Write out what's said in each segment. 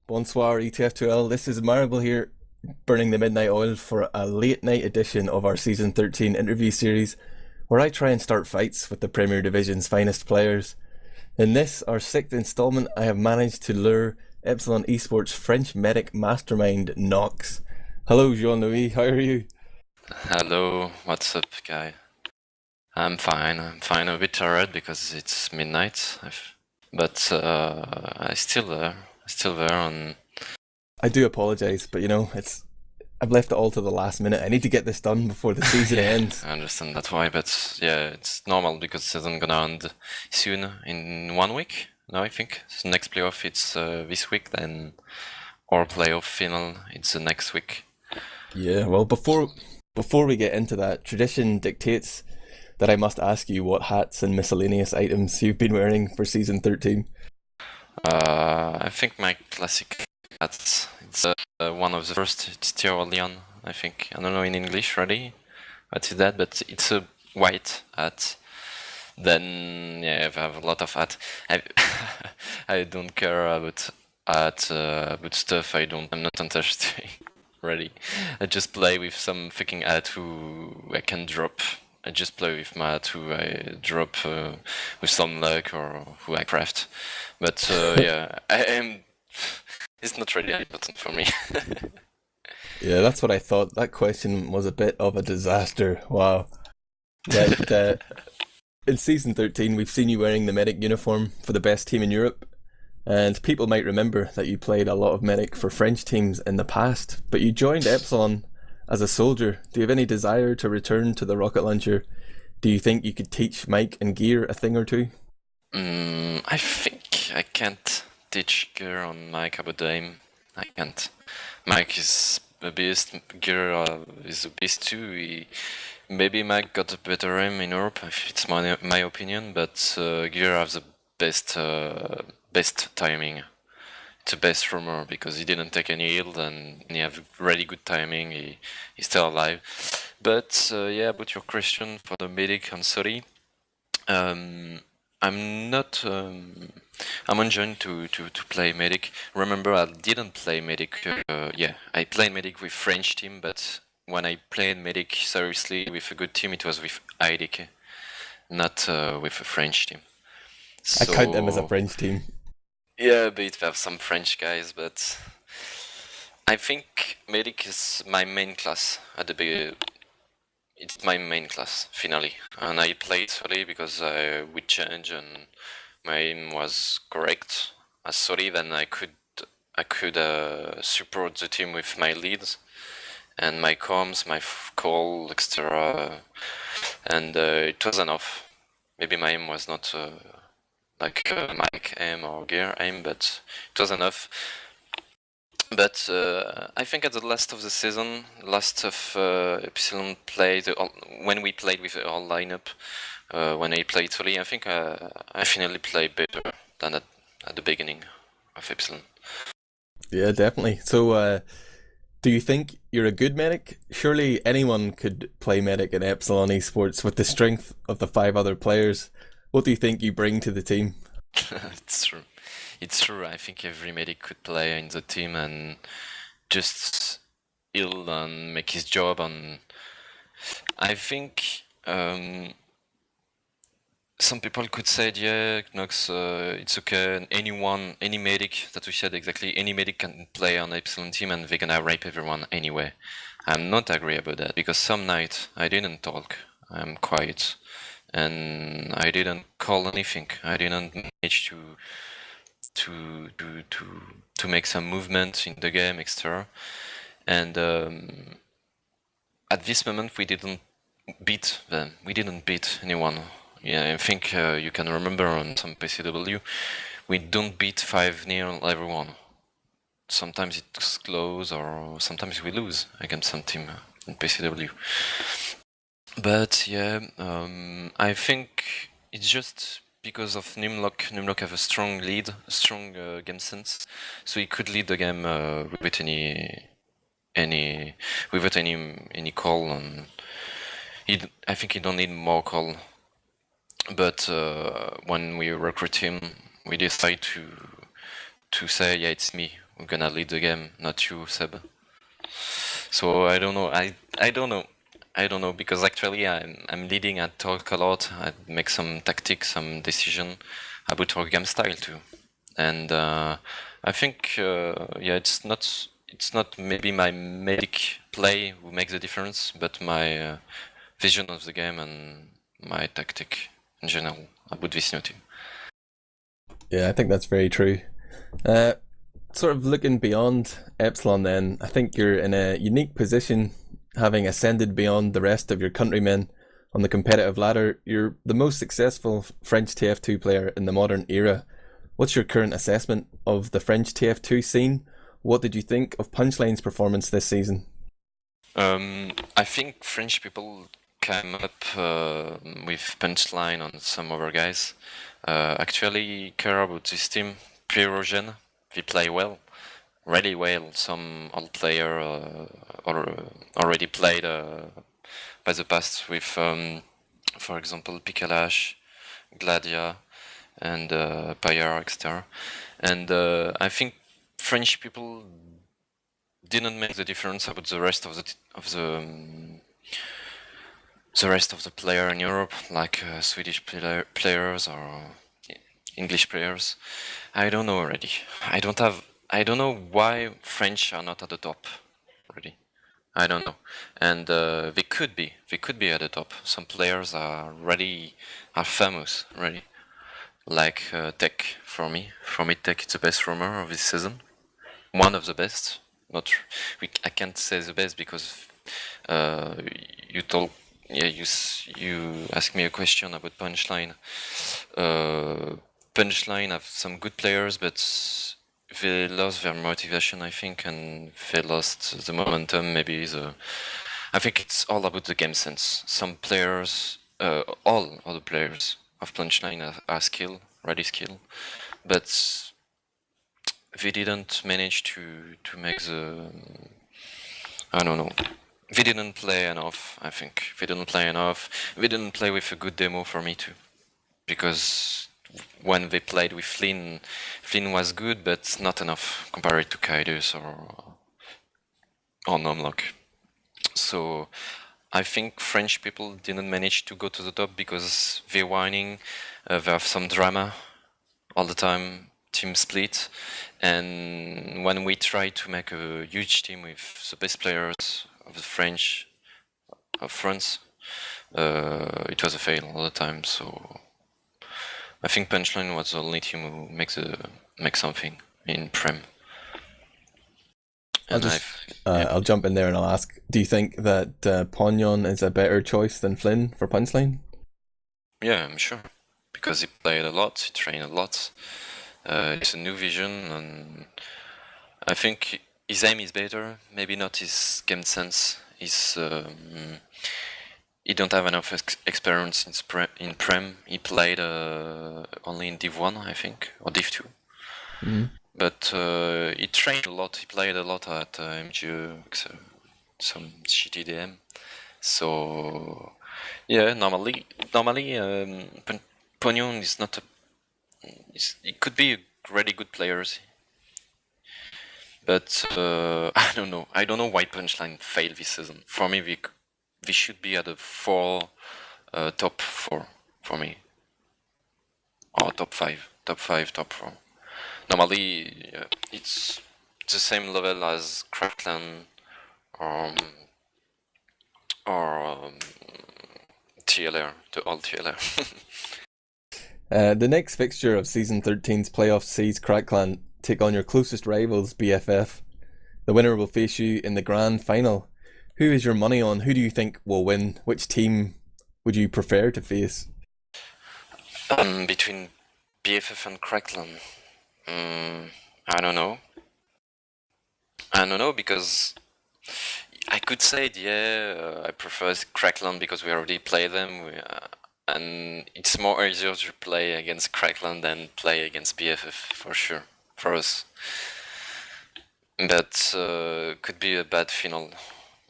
Bonsoir, ETF2L. This is Admirable here, burning the midnight oil for a late night edition of our Season 13 interview series, where I try and start fights with the Premier Division's finest players. In this, our sixth installment, I have managed to lure Epsilon Esports French medic mastermind KnOxXx. Hello, Jean-Louis, how are you? Hello, what's up, guy? I'm fine. I'm fine. A bit tired because it's midnight, but I still there. Still there. And I do apologise, but I've left it all to the last minute. I need to get this done before the season yeah, ends. I understand that why. But yeah, it's normal because season gonna end soon in 1 week. No, I think so next playoff it's this week. Then our playoff final it's the next week. Yeah, well, before we get into that, tradition dictates that I must ask you what hats and miscellaneous items you've been wearing for season 13. I think my classic hats. It's one of the first. It's Tyrolean. I think I don't know in English really what is that, but it's a white hat. Then yeah, I have a lot of hat. I, I don't care about hat, about stuff. I'm not interested. Really, I just play with some fucking hat who I can drop. I just play with my hat who I drop with some luck or who I craft. But yeah, I am. It's not really important for me. Yeah, that's what I thought. That question was a bit of a disaster. Wow. But in season 13, we've seen you wearing the medic uniform for the best team in Europe. And people might remember that you played a lot of medic for French teams in the past, but you joined Epsilon as a soldier. Do you have any desire to return to the rocket launcher? Do you think you could teach Mike and Gear a thing or two? I think I can't teach Gear on Mike about the aim. I can't. Mike is the beast. Gear is a beast too. Maybe Mike got a better aim in Europe, if it's my opinion, but Gear has the best timing. It's the best rumor because he didn't take any heal and he have really good timing. He's still alive. But yeah, about your question for the medic, I'm sorry. I'm not. I'm enjoying to play medic. Remember, I didn't play medic. Yeah, I played medic with French team, but when I played medic seriously with a good team, it was with IDK, not with a French team. I count them as a So French team. yeah, but we have some French guys, but I think medic is my main class at the beginning. It's my main class finally, and I played solely because we changed and my aim was correct. As solely, then I could support the team with my leads and my comms, my call, etc. And it was enough. Maybe my aim was not like Mike aim or Gear aim, but it was enough. But I think at the last of the season, last of Epsilon played, when we played with the all lineup, when I played solely, I think I finally played better than at the beginning of Epsilon. Yeah, definitely. So, do you think you're a good medic? Surely anyone could play medic in Epsilon Esports with the strength of the five other players. What do you think you bring to the team? It's true. It's true. I think every medic could play in the team and just heal and make his job. And I think some people could say, yeah, KnOxXx, it's okay. And anyone, any medic that we said exactly, any medic can play on Epsilon team and they're gonna rape everyone anyway. I'm not agree about that because some night I didn't talk. I'm quiet and I didn't call anything. I didn't manage to make some movement in the game, etc. And at this moment, we didn't beat them. We didn't beat anyone. Yeah, I think you can remember on some PCW, we don't beat 5-0 everyone. Sometimes it's close, or sometimes we lose against some team in PCW. But yeah, I think it's just because of Nimlock. Nimlock have a strong lead, a strong game sense, so he could lead the game without any without any call. And I think he don't need more call. But when we recruit him, we decide to say, yeah, it's me who's gonna lead the game, not you, Seb. So I don't know. I don't know. I don't know because actually I'm leading. I talk a lot. I make some tactics, some decision about our game style too, and I think yeah, it's not maybe my medic play who makes the difference, but my vision of the game and my tactic in general about this new team. Yeah, I think that's very true. Sort of looking beyond Epsilon, then, I think you're in a unique position, having ascended beyond the rest of your countrymen on the competitive ladder. You're the most successful French TF2 player in the modern era. What's your current assessment of the French TF2 scene? What did you think of Punchline's performance this season? I think French people came up with Punchline on some other guys. Actually, care about this team, Pyrogen, they play well, really well. Some old player already played by the past with, for example, Pikalash, Gladia, and Pyre, etc. And I think French people didn't make the difference about the rest of the rest of the player in Europe, like Swedish players or English players. I don't know already. I don't know why French are not at the top already. I don't know, and they could be. They could be at the top. Some players are famous already. Like Tech for me. For me, Tech is the best roamer of this season. One of the best. Not, I can't say the best because uh, you told, yeah, you asked me a question about Punchline. Punchline have some good players, but they lost their motivation, I think, and they lost the momentum. I think it's all about the game sense. Some players, all other players of Punchline are skilled, ready skill, but they didn't manage to make the, I don't know. They didn't play enough, I think. They didn't play enough. They didn't play with a good demo for me too. Because when they played with Flynn, Flynn was good, but not enough compared to Kaidus or Nomlock. So I think French people didn't manage to go to the top because they're whining, they have some drama all the time, team split, and when we try to make a huge team with the best players of the French of France, it was a fail all the time. So I think Punchline was the only team who make something in Prem. And yeah. I'll jump in there and I'll ask, do you think that Pognon is a better choice than Flynn for Punchline? Yeah, I'm sure. Because he played a lot, he trained a lot. It's a new vision, and I think his aim is better. Maybe not his game sense. He don't have enough experience in Prem. He played only in Div 1, I think, or Div 2. Mm-hmm. But he trained a lot. He played a lot at MGE, some shitty DM. So yeah, normally, Pognon is not a. It could be a really good players, but I don't know. I don't know why Punchline failed this season. For me, we should be at the top four for me, or top five, top 4. Normally, it's the same level as Crackland um, or TLR, the old TLR. The next fixture of Season 13's playoffs sees Crackland take on your closest rivals, BFF. The winner will face you in the grand final. Who is your money on? Who do you think will win? Which team would you prefer to face? Between BFF and Crackland, I don't know. I don't know because I could say, yeah, I prefer Crackland because we already play them, and it's more easier to play against Crackland than play against BFF for sure, for us. But could be a bad final.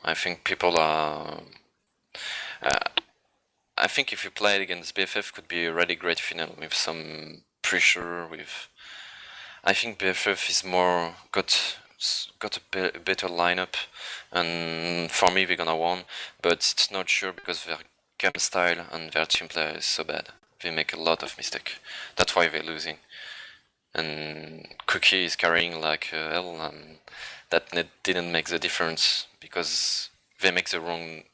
I think people are. I think if you played against BFF, could be a really great final with some pressure. With I think BFF is more got a better lineup, and for me they're gonna win, but it's not sure because their game style and their team play is so bad. They make a lot of mistake. That's why they're losing. And Cookie is carrying like hell, and that didn't make the difference because they make the wrong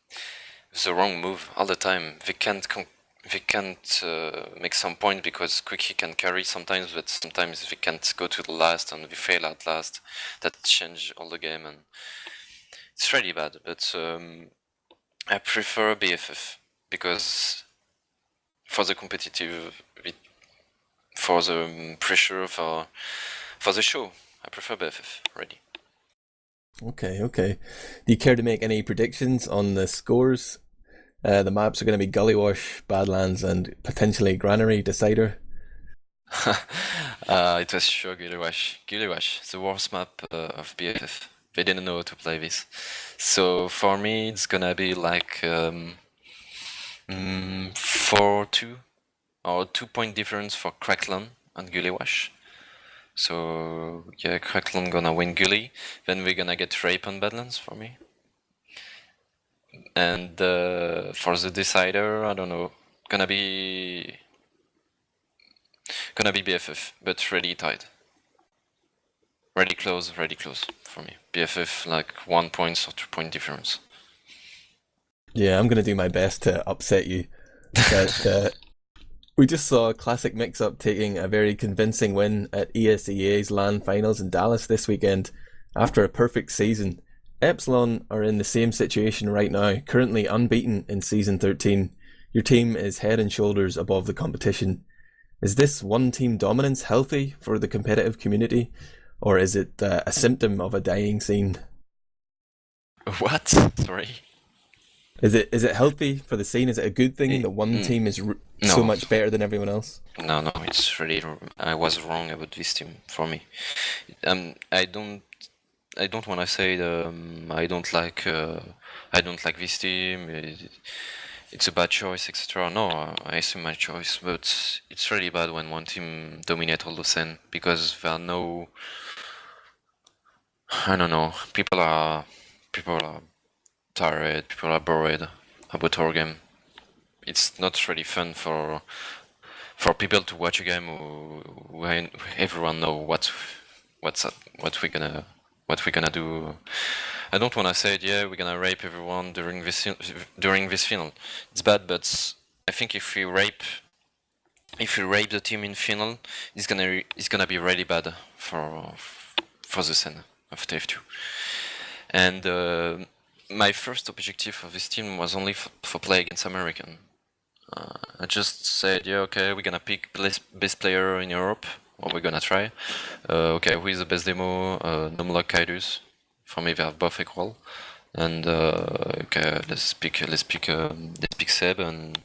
move all the time. They can't make some point because Quickie can carry sometimes, but sometimes they can't go to the last and we fail at last. That change all the game, and it's really bad. But I prefer BFF because for the competitive, for the pressure, for the show, I prefer BFF. Ready. Okay. Do you care to make any predictions on the scores? The maps are going to be Gullywash, Badlands, and potentially Granary Decider. It was sure Gillywash, the worst map of BFF. They didn't know how to play this. So for me, it's gonna be like 4-2 or 2 point difference for Cracklan and Gillywash. So yeah, Cracklan gonna win Gully. Then we're gonna get Rape on Badlands for me. And for the Decider, I don't know. Gonna be BFF, but really tight. Really close for me. BFF like 1 point or 2 point difference. Yeah, I'm going to do my best to upset you. But we just saw Classic Mix-Up taking a very convincing win at ESEA's LAN finals in Dallas this weekend after a perfect season. Epsilon are in the same situation right now, currently unbeaten in Season 13. Your team is head and shoulders above the competition. Is this one-team dominance healthy for the competitive community, or is it a symptom of a dying scene? What? Sorry. Is it healthy for the scene? Is it a good thing that one team is so much better than everyone else? No, it's really. I was wrong about this team for me. I don't want to say I don't like this team. It's a bad choice, etc. No, I assume my choice, but it's really bad when one team dominates all the scene because there are no. I don't know. People are tired. People are bored about our game. It's not really fun for people to watch a game who everyone know what we're gonna do. I don't wanna say yeah we're gonna rape everyone during this final. It's bad, but I think if we rape the team in final, it's gonna be really bad for the scene of TF2. And my first objective of this team was only for play against American. I just said, yeah, okay, we're gonna pick best player in Europe, or we're gonna try. Okay, who is the best demo? Numlock Kaidus. For me, they have both equal. And okay, let's pick Seb and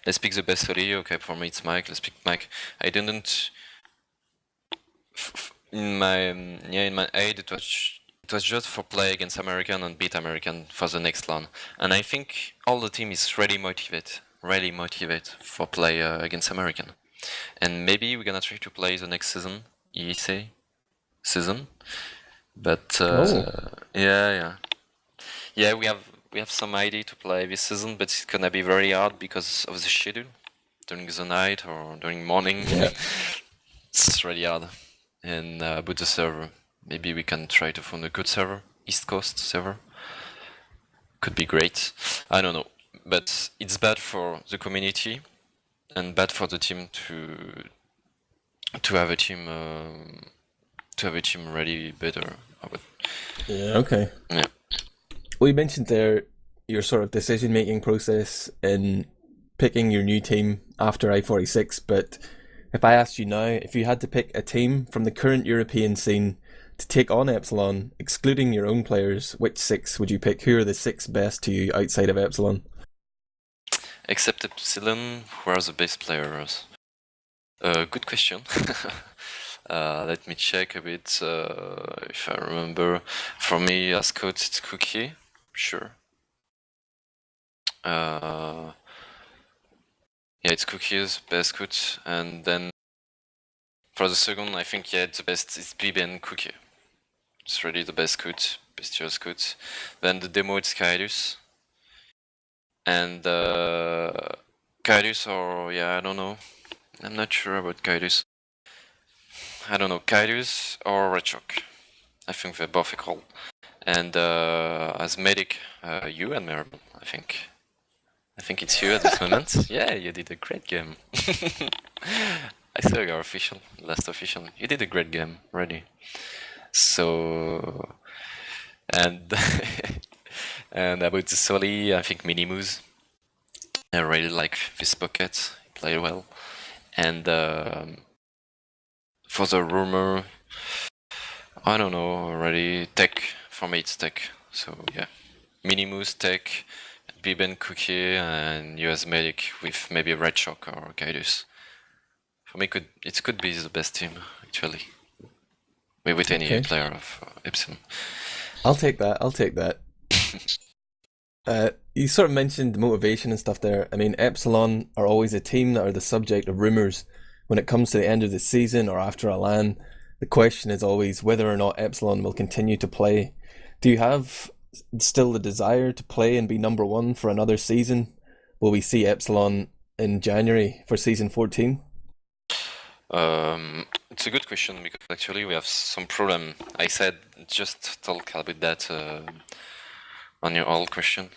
let's pick the best Oli. Okay, for me it's Mike. Let's pick Mike. I didn't. In my aid, it was just for play against American and beat American for the next LAN. And I think all the team is really motivated for play against American. And maybe we're gonna try to play the next season, ESA season. But yeah, we have some idea to play this season, but it's gonna be very hard because of the schedule during the night or during morning. Yeah. It's really hard. And about the server, maybe we can try to find a good server, East Coast server. Could be great. I don't know, but it's bad for the community and bad for the team to have a team really better. Yeah. Okay. Yeah. Well, you mentioned there your sort of decision-making process in picking your new team after I-46, but if I asked you now, if you had to pick a team from the current European scene to take on Epsilon, excluding your own players, which 6 would you pick? Who are the 6 best to you outside of Epsilon? Except Epsilon, who are the best players? Good question. Let me check a bit if I remember. For me, as coach, it's Cookie, sure. Yeah, it's Cookie's best coach, and then For the second, I think the best is Bib and Cookie. It's really the best scout, best year scout. Then the demo it's Kaidus. And Kaidus or I don't know. I'm not sure about Kaidus. I don't know, Kaidus or Red Shock. I think they're both equal. And as medic, you Admirable, I think. I think it's you at this moment. Yeah, you did a great game. I saw your last official. You did a great game, really. So, and and about the Soli, I think Minimus. I really like this pocket. He played well. And for the rumor, I don't know already. Tech, for me it's tech. So yeah, Minimus, tech, Biben, Cookie, and US Medic with maybe Red Shock or Kaidus. For me, it could be the best team actually. Maybe with any player of Epsilon. I'll take that. You sort of mentioned motivation and stuff there. I mean, Epsilon are always a team that are the subject of rumours. When it comes to the end of the season or after a LAN, the question is always whether or not Epsilon will continue to play. Do you have still the desire to play and be number one for another season? Will we see Epsilon in January for season 14? It's a good question because actually we have some problem. I said just talk about that on your old question.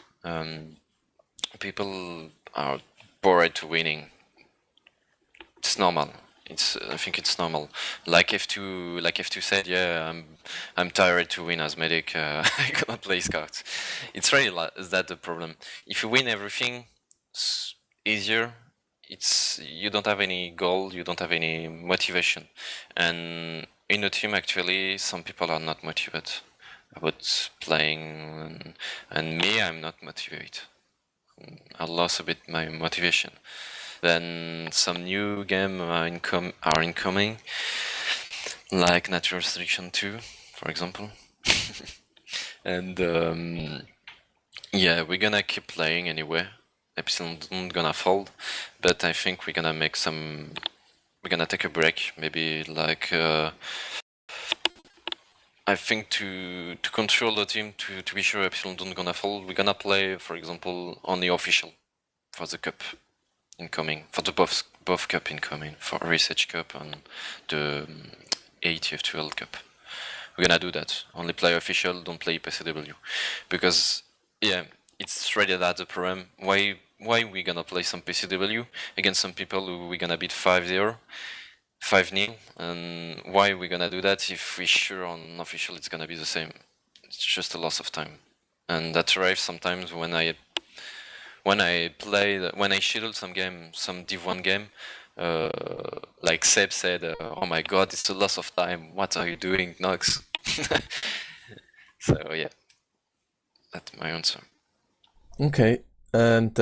People are bored to winning. It's normal. I think it's normal. Like F2 said, I'm tired to win as medic. I cannot play scouts. It's really is that the problem. If you win everything, it's easier. You don't have any goal, you don't have any motivation, and in a team actually some people are not motivated about playing, and me, I'm not motivated. I lost a bit my motivation. Then some new game are incoming, like Natural Selection 2, for example. And we're gonna keep playing anyway. Epsilon not gonna fold, but I think we're gonna take a break, maybe like I think to control the team, to be sure Epsilon don't gonna fold, we're gonna play, for example, on the official for the cup incoming, for the both cup incoming, for Research Cup and the ETF2L Cup. We're gonna do that. Only play official, don't play PCW, because it's really that the problem. Why we gonna play some PCW against some people who we gonna beat 5-0, 5-0, and why we gonna do that if we sure on official it's gonna be the same? It's just a loss of time, and that arrives sometimes when I schedule some game, some Div1 game. Like Seb said, oh my god, it's a loss of time. What are you doing, Nox? So yeah, that's my answer. Okay, and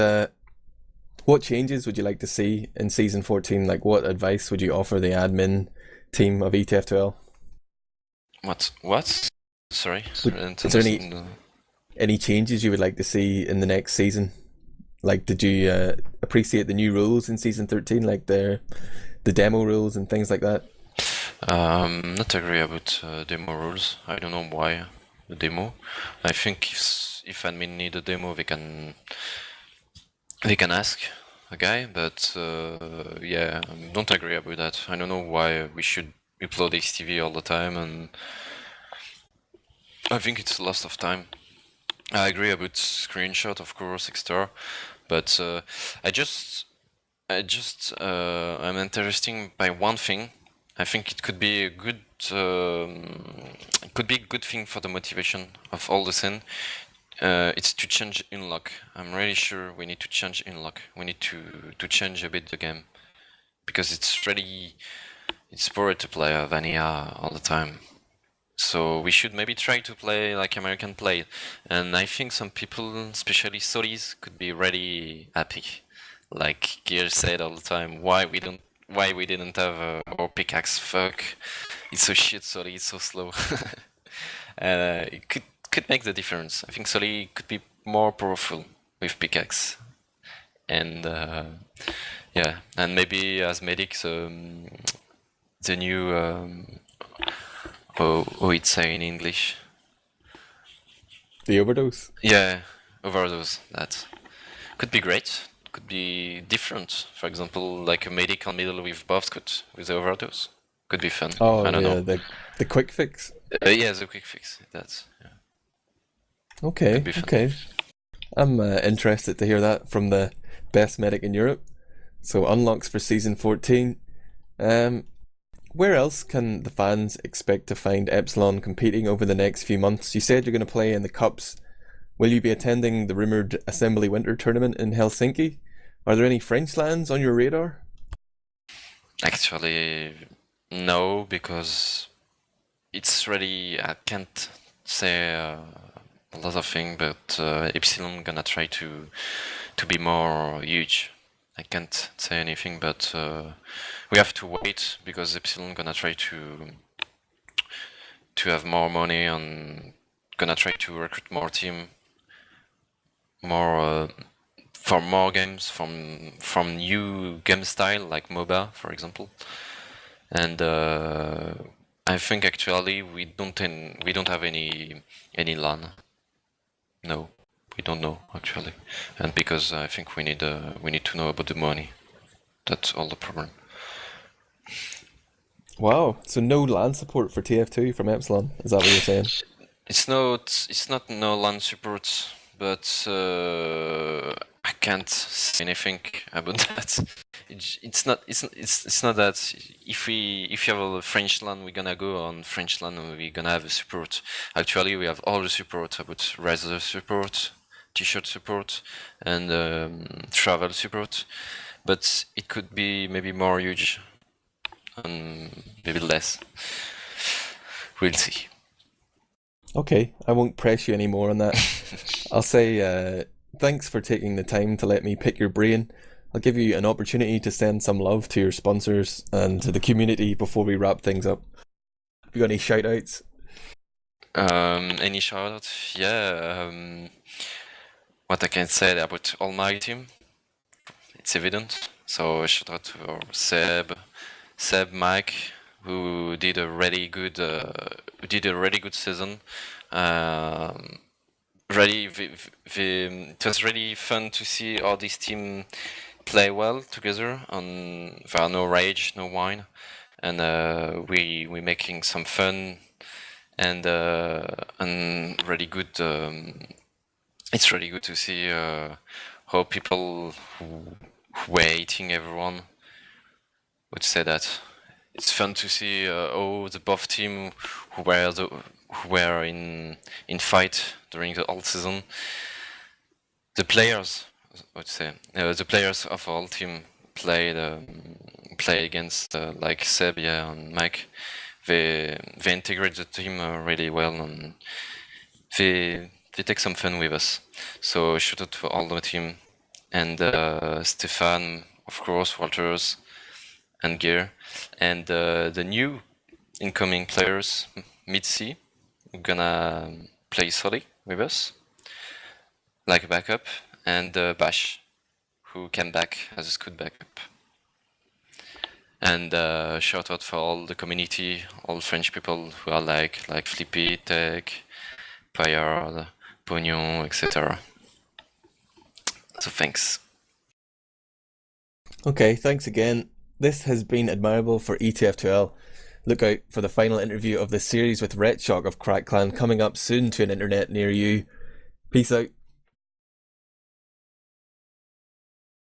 what changes would you like to see in season 14? Like, what advice would you offer the admin team of ETF2L? What? Sorry. Is there any changes you would like to see in the next season? Like, did you appreciate the new rules in season 13, like the demo rules and things like that? Not agree about demo rules. I don't know why the demo. I think if admin need a demo, they can ask a guy, but don't agree about that. I don't know why we should upload HTV all the time, and I think it's a loss of time. I agree about screenshot, of course, extra, but I'm interested by one thing. I think it could be a good thing for the motivation of all the scene. It's to change unlock. I'm really sure we need to change unlock. We need to change a bit the game, because it's boring to play vanilla all the time. So we should maybe try to play like American play, and I think some people, especially solis, could be really happy. Like Gear said all the time, why we didn't have our pickaxe? Fuck, it's so shit. Soli, it's so slow. It could make the difference. I think Soli could be more powerful with pickaxe, and and maybe as medics. the new how it's say in English. The overdose. Yeah, overdose. That could be great. Could be different. For example, like a medical middle with Bovscut with the overdose. Could be fun. Oh I don't yeah, know. the quick fix. Yeah, the quick fix. That's could Okay, be fun. okay. I'm interested to hear that from the best medic in Europe. So unlocks for season 14. Where else can the fans expect to find Epsilon competing over the next few months? You said you're going to play in the Cups. Will you be attending the rumoured Assembly Winter Tournament in Helsinki? Are there any French lands on your radar? Actually, no, because it's really I can't say a lot of things, but Epsilon gonna try to be more huge. I can't say anything, but we have to wait because Epsilon gonna try to have more money and gonna try to recruit more team, more for more games from new game style like MOBA, for example. And I think actually we don't have any LAN. No, we don't know actually, and because I think we need to know about the money. That's all the problem. Wow, so no land support for TF2 from Epsilon, is that what you're saying? It's not no LAN support, but I can't say anything about that. It's not that if you have a French LAN, we're gonna go on French LAN and we're gonna have a support. Actually, we have all the support about Razer support, T-shirt support, and travel support. But it could be maybe more huge and maybe less. We'll see. Okay, I won't press you anymore on that. I'll say thanks for taking the time to let me pick your brain. I'll give you an opportunity to send some love to your sponsors and to the community before we wrap things up. Have you got any shout outs? Any shout out? Yeah. What I can say about all my team, it's evident. So shout out to Seb, Mike, who did a really good season. It was really fun to see all this team play well together, and there are no rage, no whine, and we making some fun and really good. It's really good to see how people who were hating everyone would say that. It's fun to see how the both team who were in fight during the whole season. The players, I would say, the players of all team play against like Seb, yeah, and Mike. They integrate the team really well, and they take some fun with us. So shout out to all the team and Stefan, of course, Walters, and Gear, and the new incoming players, Mitzi, gonna play Soli with us, like a backup, and Bash, who came back as a scout backup. And shout out for all the community, all French people who are like Flippy, Tech, Payard, Pognon, etc. So thanks. Okay, thanks again. This has been Admirable for ETF2L. Look out for the final interview of this series with Retshock of Crack Clan coming up soon to an internet near you. Peace out.